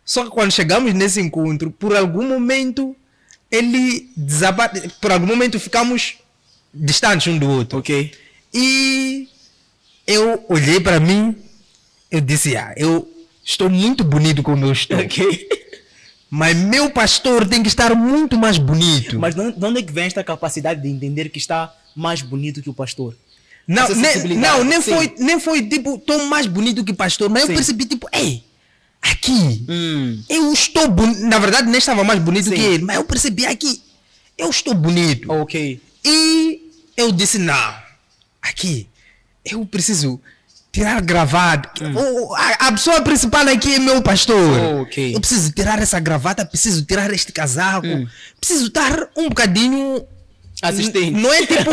Só que quando chegamos nesse encontro, por algum momento, por algum momento ficamos distantes um do outro. E eu olhei para mim, eu disse, eu estou muito bonito como eu estou. Mas meu pastor tem que estar muito mais bonito. Mas de onde é que vem esta capacidade de entender que está mais bonito que o pastor? Nem foi tipo, estou mais bonito que o pastor, mas eu percebi tipo, aqui, eu estou bonito. Na verdade, nem estava mais bonito Sim. que ele, mas eu percebi aqui, eu estou bonito. Ok. E eu disse, não, aqui, eu preciso tirar gravata. A pessoa principal aqui é meu pastor. Ok. Eu preciso tirar essa gravata, preciso tirar este casaco, preciso estar um bocadinho... Assistente. Não é tipo,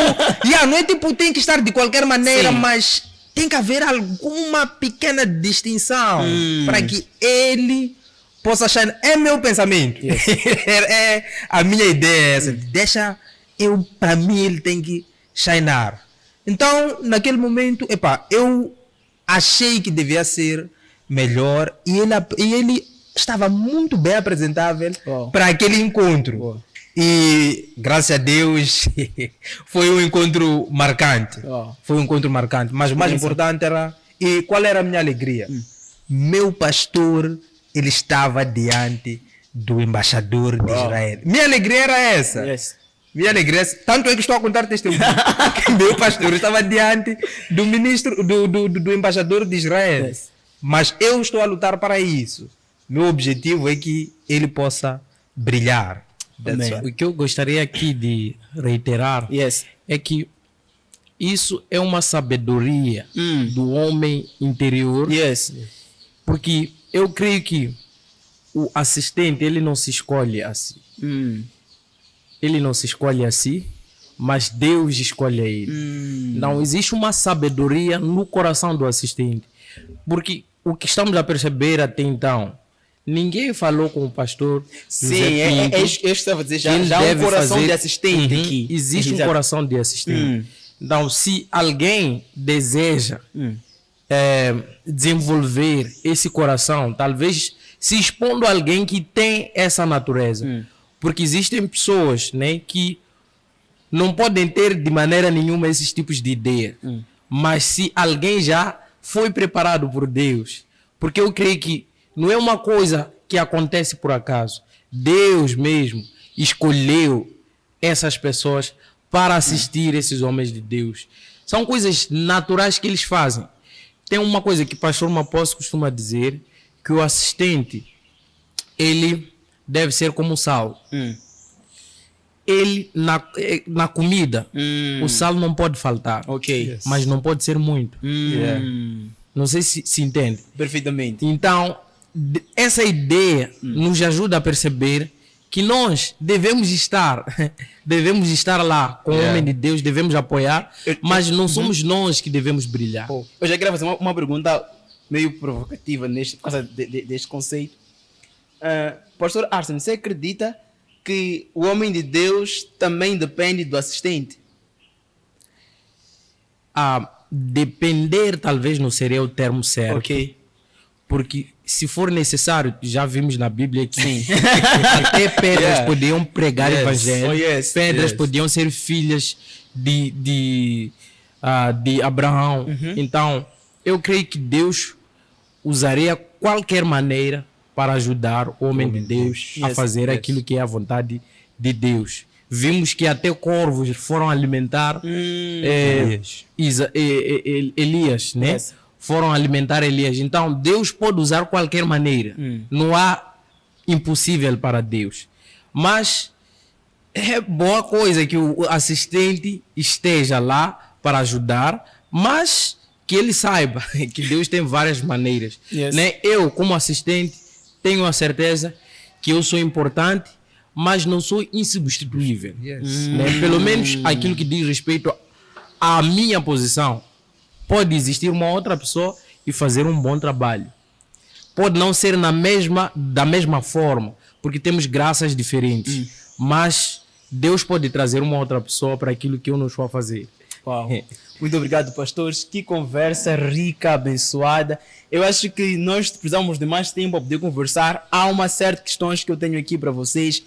não é tipo, tem que estar de qualquer maneira, Sim. mas tem que haver alguma pequena distinção para que ele possa achar. É meu pensamento. É a minha ideia. Essa. Deixa eu, para mim, ele tem que shinar. Então, naquele momento, eu achei que devia ser melhor e ele estava muito bem apresentável para aquele encontro. E graças a Deus foi um encontro marcante. Foi um encontro marcante. Mas o mais importante era. E qual era a minha alegria? Meu pastor, ele estava diante do embaixador de Israel. Minha alegria era essa. Yes. Minha alegria, tanto é que estou a contar testemunho. Que meu pastor estava diante do ministro, do embaixador de Israel. Yes. Mas eu estou a lutar para isso. Meu objetivo é que ele possa brilhar. Amém. O que eu gostaria aqui de reiterar Yes. é que isso é uma sabedoria do homem interior, Yes. porque eu creio que o assistente, ele não se escolhe assim. Ele não se escolhe assim, mas Deus escolhe ele. Não existe uma sabedoria no coração do assistente, porque o que estamos a perceber até então, ninguém falou com o pastor. Sim, José Pinto, eu estava a dizer, que ele já há um deve coração fazer- de assistente Uhum. aqui. Existe um Exato. coração de assistente. Então, se alguém deseja desenvolver esse coração, talvez se expondo a alguém que tem essa natureza. Porque existem pessoas, né, que não podem ter de maneira nenhuma esses tipos de ideia. Mas se alguém já foi preparado por Deus, porque eu creio que não é uma coisa que acontece por acaso. Deus mesmo escolheu essas pessoas para assistir esses homens de Deus. São coisas naturais que eles fazem. Tem uma coisa que o pastor Maposo costuma dizer, que o assistente, ele deve ser como o sal. Ele, na comida, o sal não pode faltar. Ok. Mas não pode ser muito. Não sei se entende. Perfeitamente. Então, essa ideia nos ajuda a perceber que nós devemos estar lá com o homem de Deus, devemos apoiar, mas não somos nós que devemos brilhar. Eu já queria fazer uma pergunta meio provocativa por causa deste conceito. Pastor Arsene, você acredita que o homem de Deus também depende do assistente? Depender talvez não seria o termo certo. Ok. Porque se for necessário, já vimos na Bíblia que até pedras podiam pregar evangelho, pedras podiam ser filhas de Abraão. Então, eu creio que Deus usaria qualquer maneira para ajudar o homem de Deus a fazer aquilo que é a vontade de Deus. Vimos que até corvos foram alimentar Elias, né? Foram alimentar Elias. Então, Deus pode usar qualquer maneira. Não há impossível para Deus. Mas é boa coisa que o assistente esteja lá para ajudar, mas que ele saiba que Deus tem várias maneiras. Né? Eu, como assistente, tenho a certeza que eu sou importante, mas não sou insubstituível. Né? Pelo menos aquilo que diz respeito à minha posição. Pode existir uma outra pessoa e fazer um bom trabalho. Pode não ser da mesma forma, porque temos graças diferentes. Mas Deus pode trazer uma outra pessoa para aquilo que eu não estou a fazer. Uau. Muito obrigado, pastores. Que conversa rica, abençoada. Eu acho que nós precisamos de mais tempo para poder conversar. Há uma série de questões que eu tenho aqui para vocês,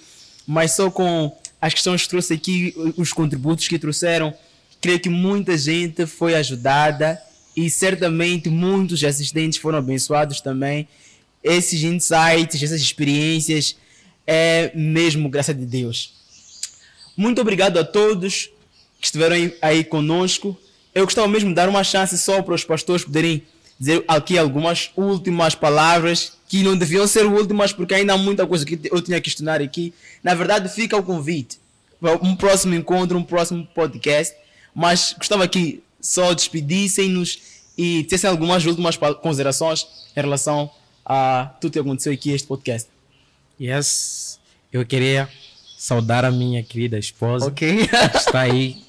mas só com as questões que trouxe aqui, os contributos que trouxeram, creio que muita gente foi ajudada e certamente muitos assistentes foram abençoados também. Esses insights, essas experiências, é mesmo graça de Deus. Muito obrigado a todos que estiveram aí conosco. Eu gostava mesmo de dar uma chance só para os pastores poderem dizer aqui algumas últimas palavras que não deviam ser últimas porque ainda há muita coisa que eu tinha que questionar aqui. Na verdade, fica o convite para um próximo encontro, um próximo podcast. Mas gostava aqui só despedissem-nos e tivessem algumas últimas considerações em relação a tudo que aconteceu aqui neste podcast. Yes, eu queria saudar a minha querida esposa. Ok. Que está aí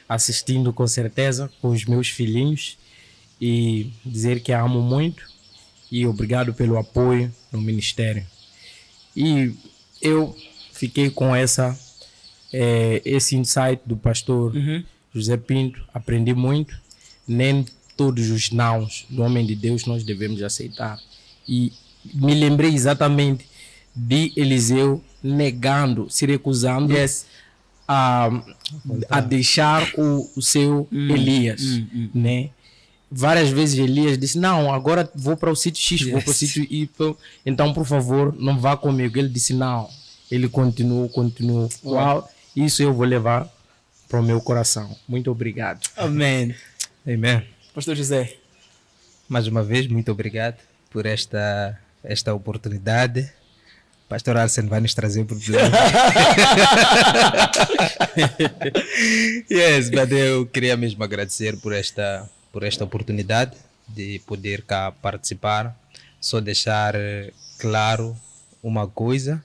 assistindo com certeza, com os meus filhinhos, e dizer que a amo muito e obrigado pelo apoio no ministério. E eu fiquei com esse insight do pastor José Pinto, aprendi muito. Nem todos os nãos do homem de Deus nós devemos aceitar. E me lembrei exatamente de Eliseu negando, se recusando a deixar o seu Elias, né? Várias vezes Elias disse, não, agora vou para o sítio X, vou para o sítio Y, então por favor não vá comigo. Ele disse não, ele continuou. Uau, isso eu vou levar para o meu coração. Muito obrigado. Amém. Amém. Pastor José. Mais uma vez, muito obrigado por esta oportunidade. Pastor Arsene vai nos trazer problemas. Yes, mas eu queria mesmo agradecer por esta oportunidade de poder cá participar. Só deixar claro uma coisa,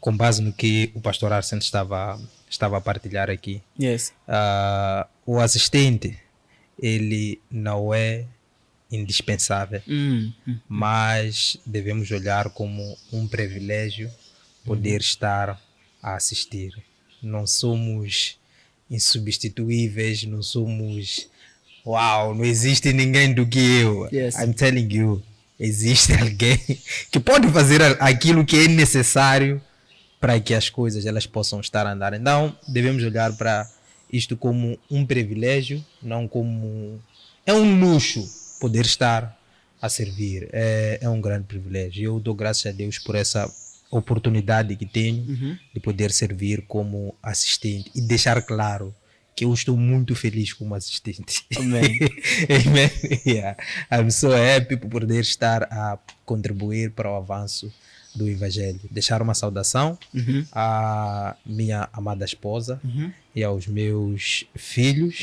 com base no que o pastor Arsene estava a partilhar aqui. Yes. O assistente, ele não é indispensável, mas devemos olhar como um privilégio poder estar a assistir. Não somos insubstituíveis, não somos não existe ninguém do que eu. Yes. I'm telling you, existe alguém que pode fazer aquilo que é necessário para que as coisas elas possam estar a andar. Então devemos olhar para isto como um privilégio, não como é um luxo poder estar a servir. É um grande privilégio. Eu dou graças a Deus por essa oportunidade que tenho de poder servir como assistente e deixar claro que eu estou muito feliz como assistente. Amém. Amen. Yeah. I'm so happy por poder estar a contribuir para o avanço do Evangelho. Deixar uma saudação à minha amada esposa e aos meus filhos,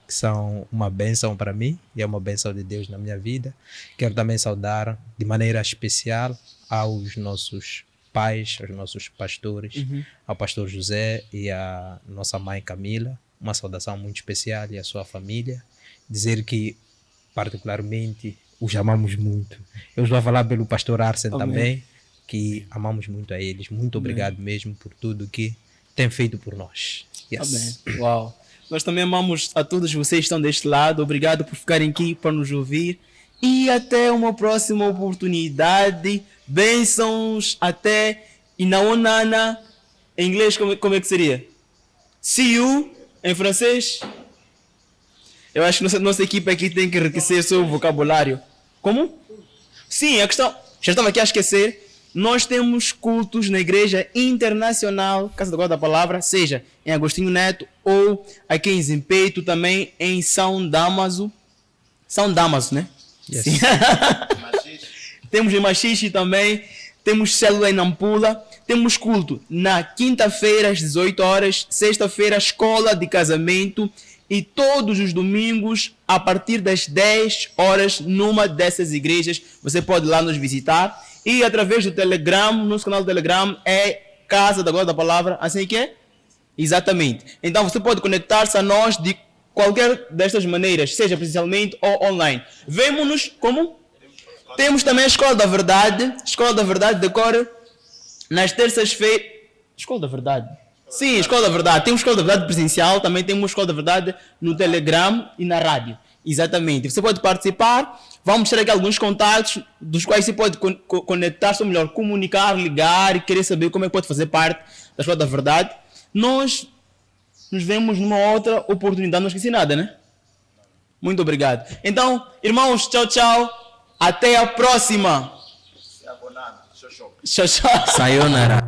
que são uma bênção para mim e é uma bênção de Deus na minha vida. Quero também saudar de maneira especial aos nossos pais, aos nossos pastores, ao pastor José e à nossa mãe Camila. Uma saudação muito especial e à sua família. Dizer que particularmente os amamos muito. Eu estou a falar pelo pastor Arsene também, que amamos muito a eles. Muito obrigado mesmo por tudo que tem feito por nós. Yes. Amém. Uau. Nós também amamos a todos vocês que estão deste lado. Obrigado por ficarem aqui para nos ouvir. E até uma próxima oportunidade. Bênçãos. Até Inaonana. Em inglês, como é que seria? See you. Em francês. Eu acho que nossa equipe aqui tem que enriquecer seu vocabulário. Como? Sim, a questão... Já estava aqui a esquecer. Nós temos cultos na Igreja Internacional Casa da Guarda da Palavra, seja em Agostinho Neto ou aqui em Zimpeito, também em São Damaso. São Damaso, né? Yes. Sim. Temos em Machixe também. Temos célula em Nampula. Temos culto na quinta-feira às 18 horas, sexta-feira escola de casamento e todos os domingos a partir das 10 horas numa dessas igrejas. Você pode ir lá nos visitar. E através do Telegram, nosso canal do Telegram é Casa da Guarda da Palavra, assim que é? Exatamente. Então você pode conectar-se a nós de qualquer destas maneiras, seja presencialmente ou online. Vemo-nos como? Temos também a Escola da Verdade. Escola da Verdade decorre nas terças-feiras. Escola da Verdade? Sim, Escola da Verdade. Temos Escola da Verdade presencial, também temos Escola da Verdade no Telegram e na rádio. Exatamente. Você pode participar. Vamos mostrar aqui alguns contatos dos quais você pode conectar-se, ou melhor, comunicar, ligar e querer saber como é que pode fazer parte da Escola da Verdade. Nós nos vemos numa outra oportunidade. Não esqueci nada, né? Muito obrigado. Então, irmãos, tchau, tchau. Até a próxima. Tchau, tchau. Sayonara.